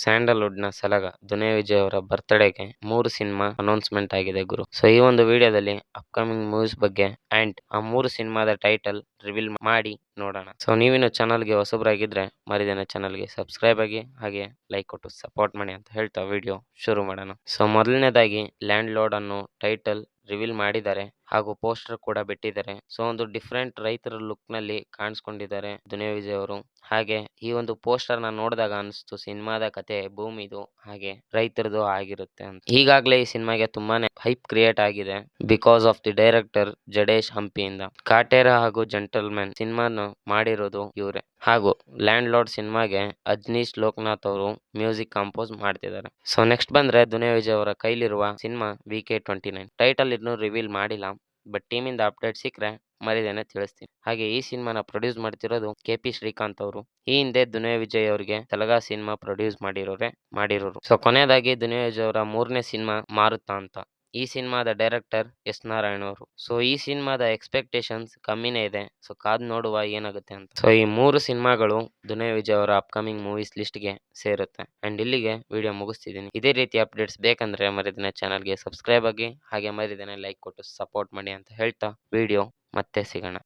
Sandalwood ನ ಸಲಗ ದುನಿಯಾ ವಿಜಯ್ ಅವರ ಬರ್ತ್ಡೇಗೆ 3 cinema announcement ಆಗಿದೆ ಗುರು. ಸೊ ಈ ಒಂದು ವಿಡಿಯೋದಲ್ಲಿ ಅಪ್ಕಮಿಂಗ್ ಮೂವೀಸ್ ಬಗ್ಗೆ ಅಂಡ್ ಆ 3 ಸಿನಿಮಾದ ಟೈಟಲ್ ರಿವೀಲ್ ಮಾಡಿ ನೋಡೋಣ. ಸೊ ನೀವಿನ್ನು ಚಾನಲ್ಗೆ ಹೊಸಬರಾಗಿದ್ರೆ ಮರಿದೇನೆ ಚಾನಲ್ಗೆ ಸಬ್ಸ್ಕ್ರೈಬ್ ಆಗಿ ಹಾಗೆ ಲೈಕ್ ಕೊಟ್ಟು ಸಪೋರ್ಟ್ ಮಾಡಿ ಅಂತ ಹೇಳ್ತಾ ವಿಡಿಯೋ ಶುರು ಮಾಡೋಣ. ಸೊ ಮೊದಲನೇದಾಗಿ ಲ್ಯಾಂಡ್ ಲಾರ್ಡ್ ಅನ್ನೋ ಟೈಟಲ್ ರಿವೀಲ್ ಮಾಡಿದ್ದಾರೆ ಹಾಗೂ ಪೋಸ್ಟರ್ ಕೂಡ ಬಿಟ್ಟಿದ್ದಾರೆ. ಸೊ ಒಂದು ಡಿಫ್ರೆಂಟ್ ರೈತರ ಲುಕ್ ನಲ್ಲಿ ಕಾಣಿಸ್ಕೊಂಡಿದ್ದಾರೆ ದುನಿಯಾ ವಿಜಯ್ ಅವರು. ಹಾಗೆ ಈ ಒಂದು ಪೋಸ್ಟರ್ ನ ನೋಡಿದಾಗ ಅನಿಸ್ತು ಸಿನಿಮಾದ ಕತೆ ಭೂಮಿದು ಹಾಗೆ ರೈತರದು ಆಗಿರುತ್ತೆ ಅಂತ. ಈಗಾಗಲೇ ಈ ಸಿನಿಮಾಗೆ ತುಂಬಾನೇ ಹೈಪ್ ಕ್ರಿಯೇಟ್ ಆಗಿದೆ because of the director Jadesh ಹಂಪಿಯಿಂದ. ಕಾಟೇರ ಹಾಗೂ ಜೆಂಟಲ್ಮನ್ ಸಿನಿಮಾನ ಮಾಡಿರೋದು ಇವರೇ. ಹಾಗೂ ಲ್ಯಾಂಡ್ ಲಾರ್ಡ್ ಸಿನಿಮಾಗೆ ಅಜ್ನೀಶ್ ಲೋಕನಾಥ್ ಅವರು ಮ್ಯೂಸಿಕ್ ಕಂಪೋಸ್ ಮಾಡ್ತಿದ್ದಾರೆ. ಸೊ ನೆಕ್ಸ್ಟ್ ಬಂದ್ರೆ ದುನಿಯಾ ವಿಜಯ್ ಅವರ ಕೈಲಿರುವ ಸಿನಿಮಾ VK29 ಟೈಟಲ್ ಇನ್ನೂ ರಿವೀಲ್ ಮಾಡಿಲ್ಲ. ಬಟ್ ಟೀಮಿಂದ ಅಪ್ಡೇಟ್ ಸಿಕ್ಕರೆ ಮರಿದೇನೆ ತಿಳಿಸ್ತೀನಿ. ಹಾಗೆ ಈ ಸಿನಿಮಾನ ಪ್ರೊಡ್ಯೂಸ್ ಮಾಡ್ತಿರೋದು KP ಶ್ರೀಕಾಂತ್ ಅವರು. ಈ ಹಿಂದೆ ದುನಿಯಾ ವಿಜಯ್ ಅವರಿಗೆ ತೆಲಗ ಸಿನಿಮಾ ಪ್ರೊಡ್ಯೂಸ್ ಮಾಡಿರೋರು. ಸೊ ಕೊನೆಯದಾಗಿ ದುನಿಯಾ ವಿಜಯ್ ಅವರ 3ನೇ ಸಿನಿಮಾ ಮಾರುತ ಅಂತ. ಈ ಸಿನಿಮಾದ ಡೈರೆಕ್ಟರ್ ಎಸ್ ನಾರಾಯಣ್ ಅವರು. ಸೊ ಈ ಸಿನಿಮಾದ ಎಕ್ಸ್ಪೆಕ್ಟೇಷನ್ಸ್ ಕಮ್ಮಿನೇ ಇದೆ. ಸೊ ಕಾದ್ ನೋಡುವ ಏನಾಗುತ್ತೆ ಅಂತ. ಸೊ ಈ 3 ಸಿನಿಮಾಗಳು ದುನಿಯಾ ವಿಜಯ್ ಅವರ ಅಪ್ಕಮಿಂಗ್ ಮೂವೀಸ್ ಲಿಸ್ಟ್ಗೆ ಸೇರುತ್ತೆ. ಅಂಡ್ ಇಲ್ಲಿಗೆ ವಿಡಿಯೋ ಮುಗಿಸ್ತಿದ್ದೀನಿ. ಇದೇ ರೀತಿ ಅಪ್ಡೇಟ್ಸ್ ಬೇಕಂದ್ರೆ ಮರಿದೇನೆ ಚಾನಲ್ಗೆ ಸಬ್ಸ್ಕ್ರೈಬ್ ಆಗಿ ಹಾಗೆ ಮರಿದೇನೆ ಲೈಕ್ ಕೊಟ್ಟು ಸಪೋರ್ಟ್ ಮಾಡಿ ಅಂತ ಹೇಳ್ತಾ ವಿಡಿಯೋ ಮತ್ತೆ ಸಿಗೋಣ.